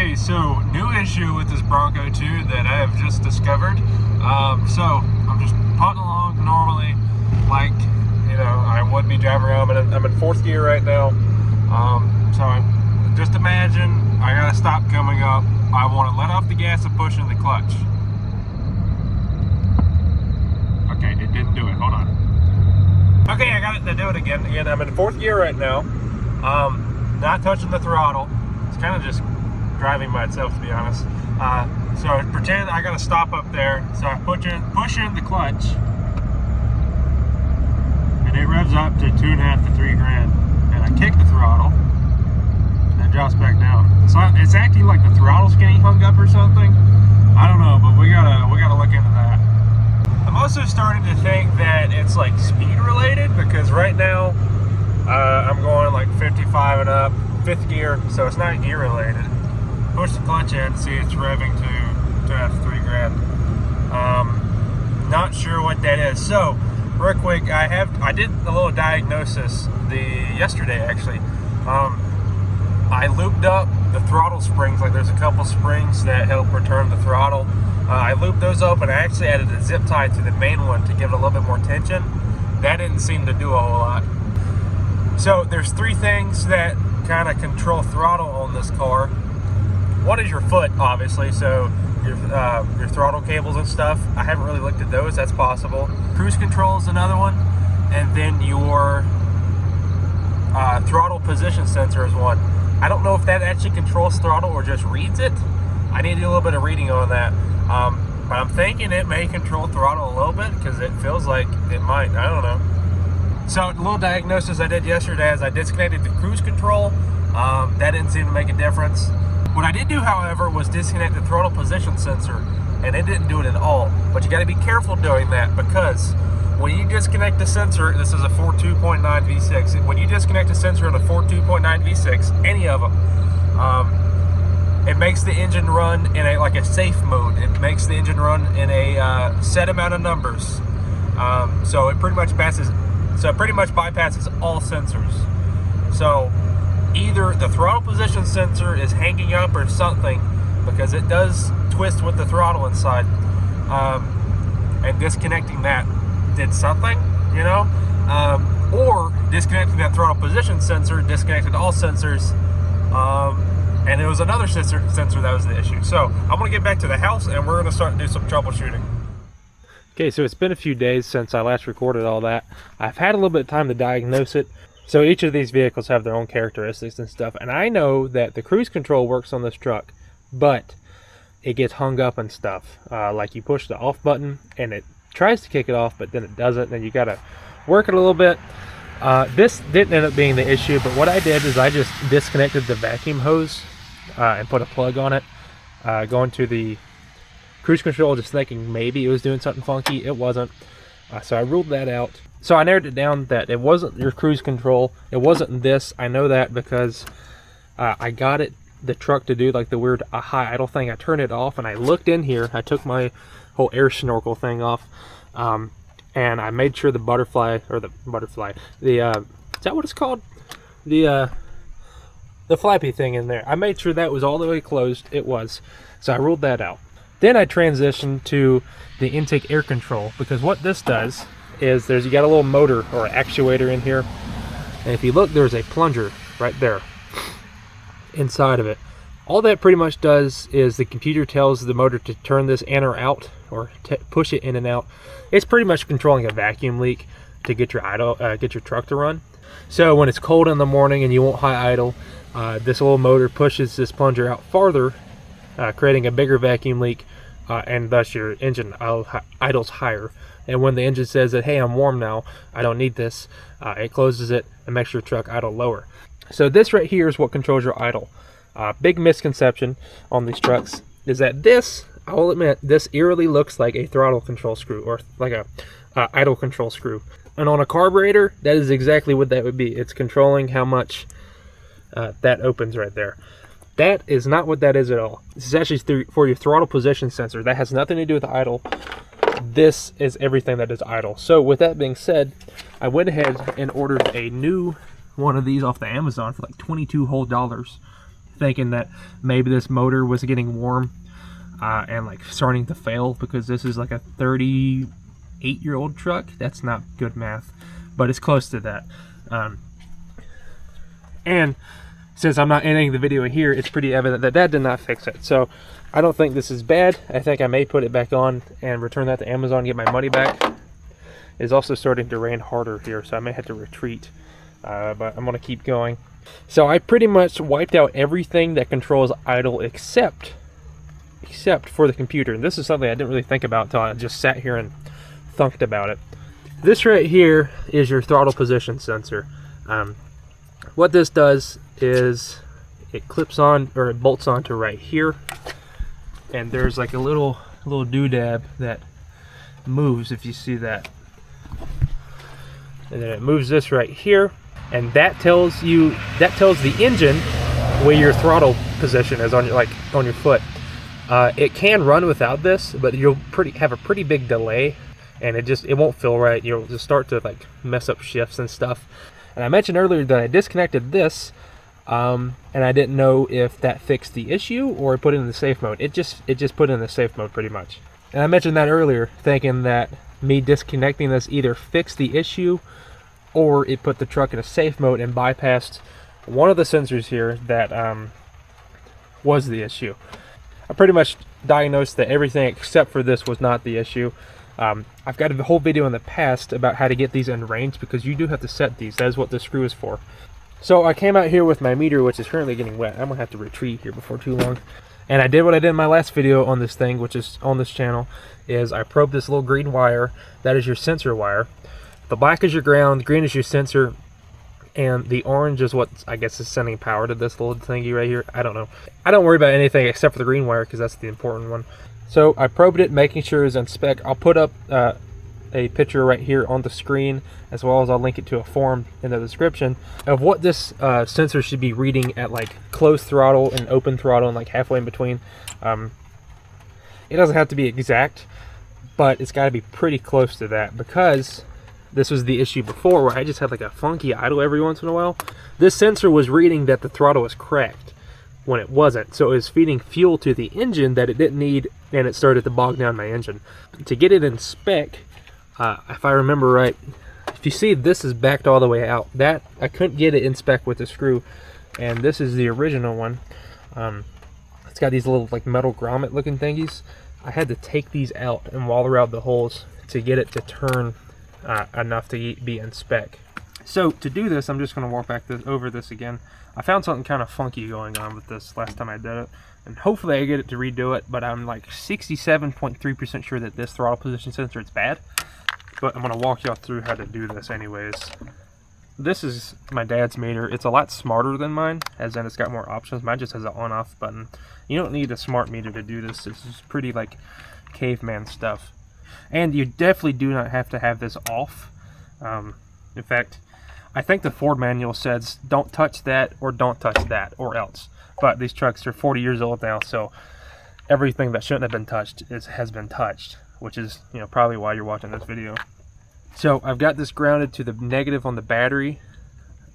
Okay, so new issue with this Bronco 2 that I have just discovered. So I'm just putting along normally, like I would be driving around. I'm in fourth gear right now. Just imagine I got a stop coming up. I want to let off the gas and push in the clutch. Okay, it didn't do it. Hold on. Okay, I got it to do it again. Again, I'm in fourth gear right now. Not touching the throttle. It's kind of just driving by itself, to be honest. So pretend I got to stop up there. So I push in the clutch, and it revs up to 2.5 to 3 grand. And I kick the throttle, and it drops back down. So it's acting like the throttle's getting hung up or something. I don't know, but we gotta look into that. I'm also starting to think that it's like speed related, because right now I'm going like 55 and up, fifth gear, so it's not gear related. Push the clutch in, see it's revving to 2.5 to 3 grand. Not sure what that is. So real quick, I did a little diagnosis yesterday actually. I looped up the throttle springs. Like there's a couple springs that help return the throttle. I looped those up, and I actually added a zip tie to the main one to give it a little bit more tension. That didn't seem to do a whole lot. So there's 3 things that kind of control throttle on this car. One is your foot, obviously, so your throttle cables and stuff. I haven't really looked at those. That's possible. Cruise control is another one, and then your throttle position sensor is one. I don't know if that actually controls throttle or just reads it. I need to do a little bit of reading on that. But I'm thinking it may control throttle a little bit, because it feels like it might. I don't know. So the little diagnosis I did yesterday is I disconnected the cruise control. That didn't seem to make a difference. What I did do, however, was disconnect the throttle position sensor, and it didn't do it at all. But you got to be careful doing that, because when you disconnect the sensor, this is a 4.2.9 V6. When you disconnect the sensor on a 4.2.9 V6, any of them, it makes the engine run in a safe mode. It makes the engine run in a set amount of numbers. So it pretty much bypasses all sensors. So either the throttle position sensor is hanging up or something, because it does twist with the throttle inside, and disconnecting that did something, or disconnecting that throttle position sensor disconnected all sensors, and it was another sensor that was the issue. So I'm going to get back to the house, and we're going to start to do some troubleshooting. Okay, so it's been a few days since I last recorded all that. I've had a little bit of time to diagnose it. So each of these vehicles have their own characteristics and stuff, and I know that the cruise control works on this truck, but it gets hung up and stuff. Like you push the off button and it tries to kick it off, but then it doesn't, and you gotta work it a little bit. This didn't end up being the issue, but what I did is I just disconnected the vacuum hose and put a plug on it, going to the cruise control, just thinking maybe it was doing something funky. It wasn't. So I ruled that out. So I narrowed it down that it wasn't your cruise control. It wasn't this. I know that because I got the truck to do like the weird high idle thing. I turned it off, and I looked in here. I took my whole air snorkel thing off, and I made sure the is that what it's called? The flappy thing in there. I made sure that was all the way closed. It was. So I ruled that out. Then I transitioned to the intake air control, because what this does is you got a little motor or actuator in here, and if you look, there's a plunger right there inside of it. All that pretty much does is the computer tells the motor to turn this in or out, or push it in and out. It's pretty much controlling a vacuum leak to get your truck to run. So when it's cold in the morning and you want high idle, this little motor pushes this plunger out farther, creating a bigger vacuum leak, and thus your engine idles higher. And when the engine says that, hey, I'm warm now, I don't need this, it closes it and makes your truck idle lower. So this right here is what controls your idle. Big misconception on these trucks is that this, I will admit, this eerily looks like a throttle control screw, or like a idle control screw. And on a carburetor, that is exactly what that would be. It's controlling how much that opens right there. That is not what that is at all. This is actually for your throttle position sensor. That has nothing to do with idle. This is everything that is idle. So with that being said, I went ahead and ordered a new one of these off the Amazon for like $22 whole. thinking that maybe this motor was getting warm and like starting to fail, because this is like a 38-year-old truck. That's not good math, but it's close to that. And since I'm not ending the video here, it's pretty evident that that did not fix it. So I don't think this is bad. I think I may put it back on and return that to Amazon and get my money back. It's also starting to rain harder here, so I may have to retreat. But I'm going to keep going. So I pretty much wiped out everything that controls idle except for the computer. And this is something I didn't really think about until I just sat here and thunked about it. This right here is your throttle position sensor. What this does is it clips on, or it bolts onto right here, and there's like a little doodad that moves, if you see that, and then it moves this right here, and that tells the engine where your throttle position is on your foot. It can run without this, but you'll have a pretty big delay, and it won't feel right. You'll just start to like mess up shifts and stuff. And I mentioned earlier that I disconnected this, and I didn't know if that fixed the issue or put it in the safe mode. It just put it in the safe mode pretty much. And I mentioned that earlier, thinking that me disconnecting this either fixed the issue or it put the truck in a safe mode and bypassed one of the sensors here that was the issue. I pretty much diagnosed that everything except for this was not the issue. I've got a whole video in the past about how to get these in range, because you do have to set these. That is what the screw is for. So I came out here with my meter, which is currently getting wet. I'm gonna have to retreat here before too long. And I did what I did in my last video on this thing, which is on this channel, is I probed this little green wire. That is your sensor wire. The black is your ground, green is your sensor, and the orange is what I guess is sending power to this little thingy right here. I don't know. I don't worry about anything except for the green wire, because that's the important one. So I probed it, making sure it's in spec. I'll put up a picture right here on the screen, as well as I'll link it to a form in the description of what this sensor should be reading at like closed throttle and open throttle and like halfway in between. It doesn't have to be exact, but it's got to be pretty close to that, because this was the issue before where I just had like a funky idle every once in a while. This sensor was reading that the throttle was cracked when it wasn't, so it was feeding fuel to the engine that it didn't need, and it started to bog down my engine. To get it in spec, if I remember right, if you see, this is backed all the way out. That I couldn't get it in spec with the screw, and this is the original one. It's got these little like metal grommet looking thingies. I had to take these out and wall around the holes to get it to turn enough to be in spec. So to do this, I'm just going to walk back over this again. I found something kind of funky going on with this last time I did it, and hopefully I get it to redo it, but I'm like 67.3% sure that this throttle position sensor is bad. But I'm going to walk y'all through how to do this anyways. This is my dad's meter. It's a lot smarter than mine, as in it's got more options. Mine just has an on-off button. You don't need a smart meter to do this. This is pretty like caveman stuff. And you definitely do not have to have this off. In fact, I think the Ford manual says don't touch that or don't touch that or else. But these trucks are 40 years old now, so everything that shouldn't have been touched has been touched, which is, you know, probably why you're watching this video. So I've got this grounded to the negative on the battery,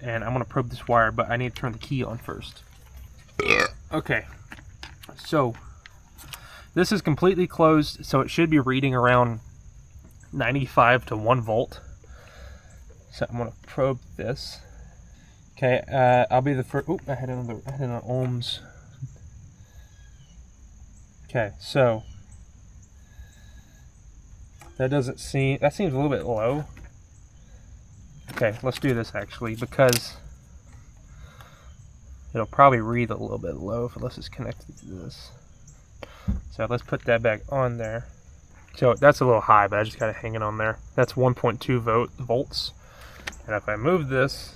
and I'm going to probe this wire, but I need to turn the key on first. Okay, so this is completely closed, so it should be reading around 95 to 1 volt. So I'm going to probe this. Okay, I'll be the first. Oop, I had it on ohms. Okay, so that seems a little bit low. Okay, let's do this actually, because it'll probably read a little bit low unless it's connected to this. So let's put that back on there. So that's a little high, but I just got it hanging on there. That's 1.2 volts. And if I move this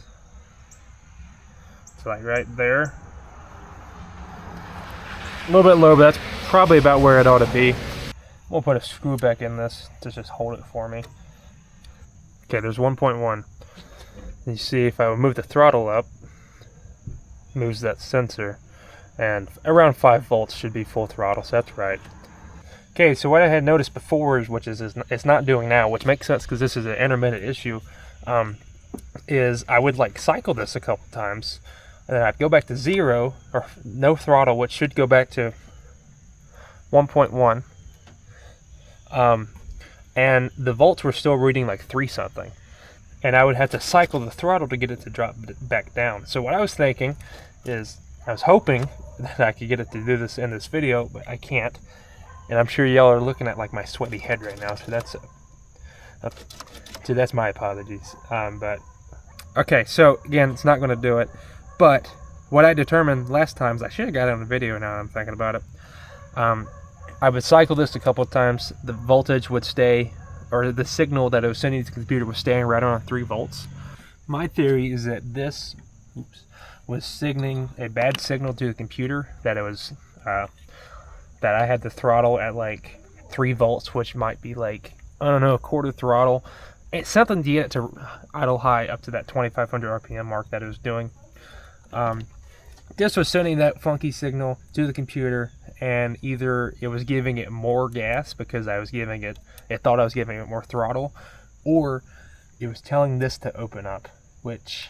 to like right there, a little bit low, but that's probably about where it ought to be. We'll put a screw back in this to just hold it for me. Okay, there's 1.1. You see, if I would move the throttle up, moves that sensor, and around 5 volts should be full throttle, so that's right. Okay, so what I had noticed before, which is it's not doing now, which makes sense because this is an intermittent issue, is I would like cycle this a couple times and then I'd go back to 0 or no throttle, which should go back to 1.1. And the volts were still reading like 3 something. And I would have to cycle the throttle to get it to drop back down. So what I was thinking is, I was hoping that I could get it to do this in this video, but I can't. And I'm sure y'all are looking at like my sweaty head right now, so that's my apologies. But okay, so again, it's not going to do it. But what I determined last time is I should have got it on the video. Now I'm thinking about it. I would cycle this a couple of times. The voltage would stay, or the signal that it was sending to the computer was staying right around 3 volts. My theory is that this was signaling a bad signal to the computer, that it was that I had the throttle at like 3 volts, which might be like, I don't know, a quarter throttle. It's something to get it to idle high up to that 2500 RPM mark that it was doing. This was sending that funky signal to the computer, and either it was giving it more gas because I was giving it, it thought I was giving it more throttle, or it was telling this to open up, which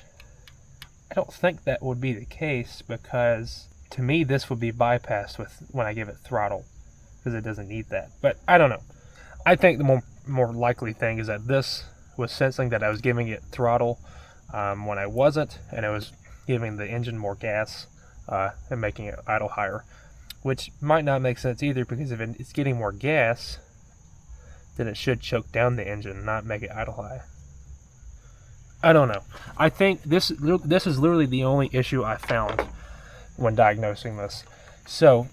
I don't think that would be the case, because to me this would be bypassed with when I give it throttle, because it doesn't need that. But I don't know. I think the more likely thing is that this was sensing that I was giving it throttle when I wasn't, and it was giving the engine more gas and making it idle higher, which might not make sense either, because if it's getting more gas, then it should choke down the engine, not make it idle high. I don't know. I think this is literally the only issue I found when diagnosing this. So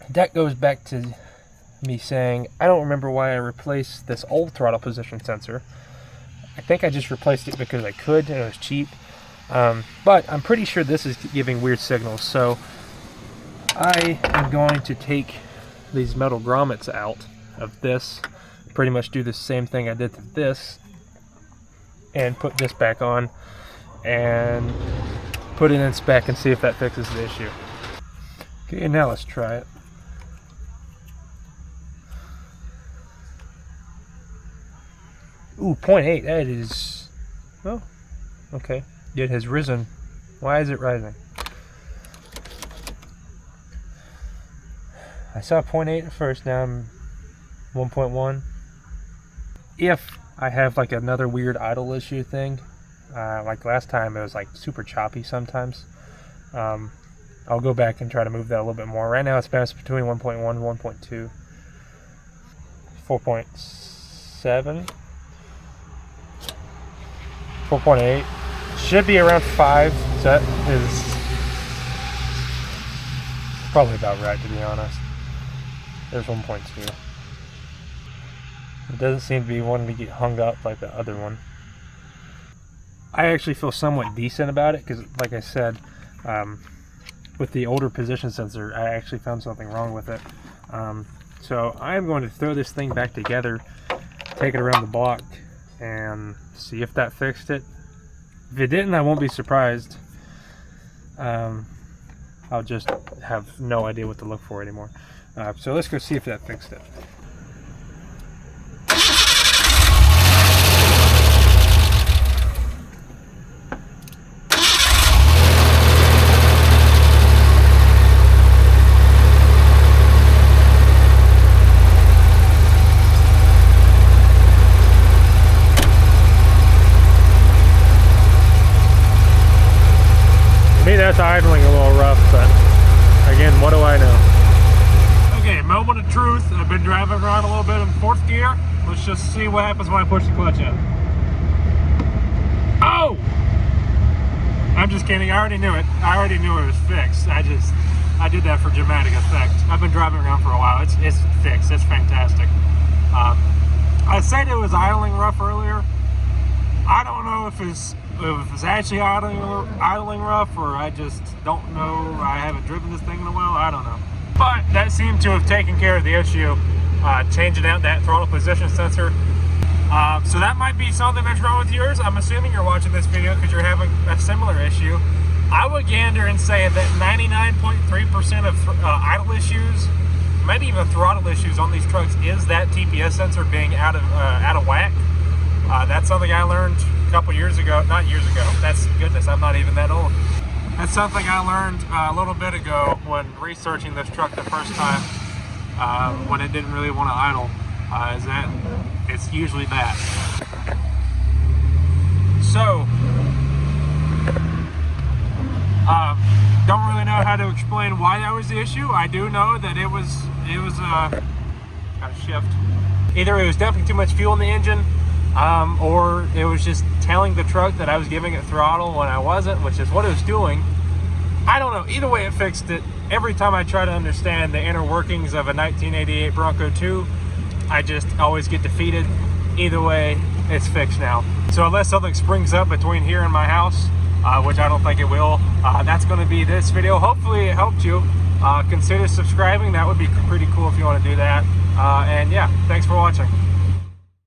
that goes back to me saying I don't remember why I replaced this old throttle position sensor. I think I just replaced it because I could and it was cheap. But I'm pretty sure this is giving weird signals. So I am going to take these metal grommets out of this, pretty much do the same thing I did to this, and put this back on and put it in spec and see if that fixes the issue. Okay, now let's try it. Ooh, 0.8, that is, oh, okay. It has risen. Why is it rising? I saw 0.8 at first, now I'm 1.1. If I have like another weird idle issue thing, like last time it was like super choppy sometimes, I'll go back and try to move that a little bit more. Right now it's bounced between 1.1 and 1.2. 4.7. 4.8. Should be around 5. So that is probably about right, to be honest. There's 1.2. It doesn't seem to be wanting to get hung up like the other one. I actually feel somewhat decent about it because, like I said, with the older position sensor, I actually found something wrong with it. So I'm going to throw this thing back together, take it around the block, and see if that fixed it. If it didn't, I won't be surprised. I'll just have no idea what to look for anymore. So let's go see if that fixed it. That's idling a little rough, but again, what do I know? Okay, moment of truth. I've been driving around a little bit in 4th gear. Let's just see what happens when I push the clutch in. Oh! I'm just kidding. I already knew it. I already knew it was fixed. I did that for dramatic effect. I've been driving around for a while. It's fixed. It's fantastic. I said it was idling rough earlier. I don't know if it's actually idling rough, or I just don't know. I haven't driven this thing in a while. I don't know. But that seemed to have taken care of the issue, changing out that throttle position sensor. So that might be something that's wrong with yours. I'm assuming you're watching this video because you're having a similar issue. I would gander and say that 99.3% of idle issues, maybe even throttle issues on these trucks, is that TPS sensor being out of whack. That's something I learned a couple years ago. Not years ago. That's goodness. I'm not even that old. That's something I learned a little bit ago when researching this truck the first time, when it didn't really want to idle, is that it's usually that. So, don't really know how to explain why that was the issue. I do know that it was a shift. Either it was dumping too much fuel in the engine, or it was just telling the truck that I was giving it throttle when I wasn't, which is what it was doing. I don't know. Either way, it fixed it. Every time I try to understand the inner workings of a 1988 Bronco 2, I just always get defeated. Either way, it's fixed now. So unless something springs up between here and my house, which I don't think it will, that's going to be this video. Hopefully it helped you. Consider subscribing. That would be pretty cool if you want to do that. And yeah, thanks for watching.